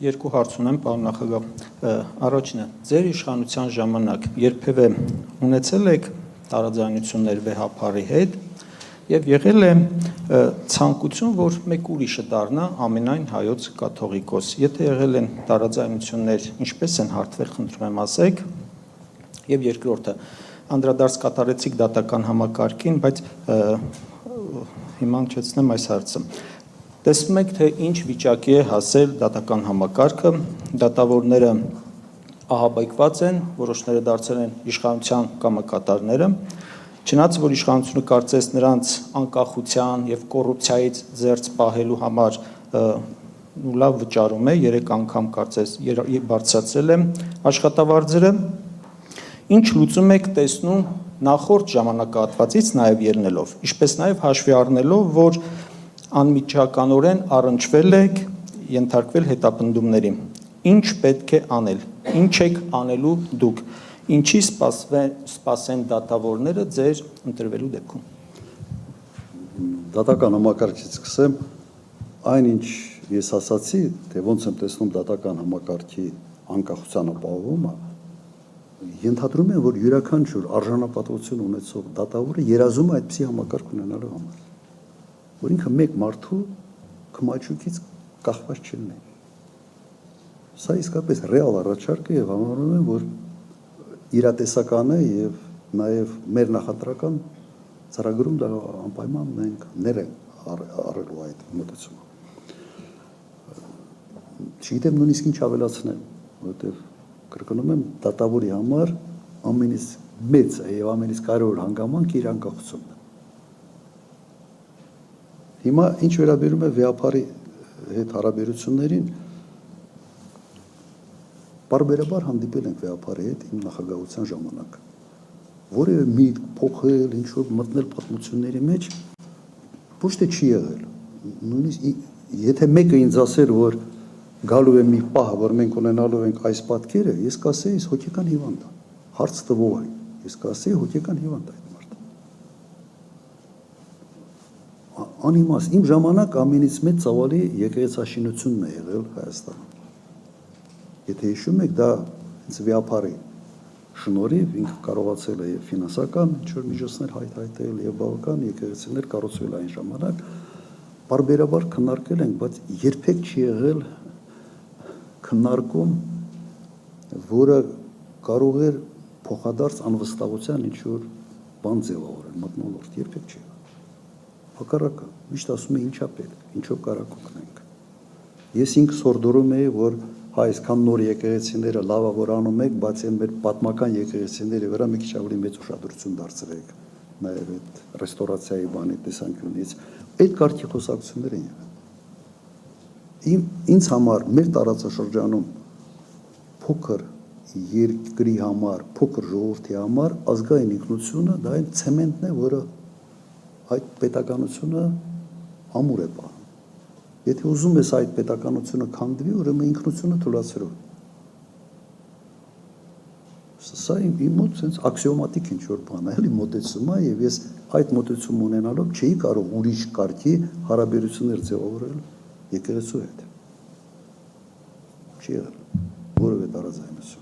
Երկու հարց ունեմ, պարոն նախագահ։ Առաջինը, ձեր իշխանության ժամանակ երբևէ ունեցել եք տարաձայնություններ վեհապարի հետ եւ եղել է ցանկություն, որ մեկ ուրիշը դառնա ամենայն հայոց կաթողիկոս։ Եթե եղել են տարաձայնություններ, ինչպես են հարթվել, խնդրում եմ ասեք։ Եվ երկրորդը, անդրադարձ կատարեցիք դատական համակարգին, բայց հիմա հնչեցնեմ այս հարցը։ Տեսնում եք, թե ինչ վիճակի է հասել դատական համակարգը, դատավորները ահաբեկված են, որոշները դարձել են իշխանության կամակատարները, չնայած որ իշխանությունը կարծես նրանց անկախության եւ կոռուպցիայից զերծ պահելու համար լավ վճարում է, 3 անգամ կարծես բարձրացրել է աշխատավարձերը, ինչ լուծում եք տեսնում նախորդ ժամանակահատվածից նաեւ ելնելով, ինչպես նաեւ հաշվի առնելով, որ անմիջականորեն առնչվել եք, ենթարկվել հետապնդումների։ Ինչ պետք է անել, ինչ եք անելու դուք, ինչի սպասեն դատավորները ձեր ընտրվելու դեպքում։ Դատական համակարգից սկսեմ, այնինչ ես ասացի, թե ոնց եմ տեսնում դատական համակարգի անկախության ապահովումը, ենթադրում եմ, որ յուրաքանչյուր արժանապատվություն ունեցող դատավորը երազում է այդպիսի համակարգ ունենալու համար, որ ինքը մեկ մարդու քմաչուկից կախված չլինի։ Սա իսկապես ռեալ առաջարկ է եւ համարում եմ, որ իրատեսական է եւ նաեւ մեր նախընտրական ծրագրում դա անպայման մենք ներենք առելու այդ մոտեցումը։ Չգիտեմ նույնիսկ ինչ ավելացնել, որովհետեւ կրկնում եմ, դատավորի համար ամենից մեծ եւ ամենից կարևոր հանգամանքը իր անկախությունն է։ Հիմա ինչ վերաբերում է վեհապարի հետ հարաբերություններին, բարբերաբար հանդիպել ենք վեհապարի հետ իմ նախագահության ժամանակ, որևէ միտք փոխել, ինչ որ մտնել պատմությունների մեջ, ոչ թե չի եղել։ Նույնիսկ եթե մեկը ինձ ասեր, որ գալու է մի պահ, որ մենք ունենալու ենք այս պատկերը, ես կասեի, հոգեկան հիվանդ է, հարց տվող է, ես կասեի հոգեկան հիվանդ է այդ մարդը։ Անիմաստ, իմ ժամանակ ամենից մեծ ծավալի եկեղեցաշինությունն է եղել Հայաստանում։ Եթե հիշում եք, դա հենց վեհապարի շնորհիվ ինքը կարողացել է եւ ֆինանսական ինչ-որ միջոցներ հայտարարել եւ բավական եկեղեցիներ կառուցվել այն ժամանակ, բարբերաբար քննարկել ենք, բայց երբեք չի եղել քննարկում, որը կարող էր փոխադարձ անվստահության ինչ-որ բան ձևավորել, մթնոլորտ, երբեք չի եղել։ Հակառակը, միշտ ասում է ինչա պետք, ինչով կարակ օգնենք։ Ես ինքս հորդորում էի, որ այսքան նոր եկեղեցիները լավա որ անում եք, բայց այն մեր պատմական եկեղեցիների վրա մի քիչ ավելի մեծ ուշադրություն դարձրեք, նաև այդ ռեստորացիայի բանի տեսանկյունից, այդ կարգի խոսակցություններ են եղել։ Ինձ համար մեր տարածաշրջանում փոքր երկրի համար, փոքր ժողովրդի համար ազգային ինքնությունը դա այն ցեմենտն է, որը այդ պետականությունը ամուր է պահում։ Եթե ուզում ես այդ պետականությունը քանդվի, ուրեմն ինքնությունը թույլատրու։ Սա իմ մոտ sense աքսիոմատիկ ինչ-որ բան է, էլի մոտեցում է, եւ ես այդ մոտեցում ունենալով չէի կարող ուրիշ կարգի հարաբերություններ ձևավորել եկեղեցու հետ։ Չի եղել որևէ տարաձայնություն։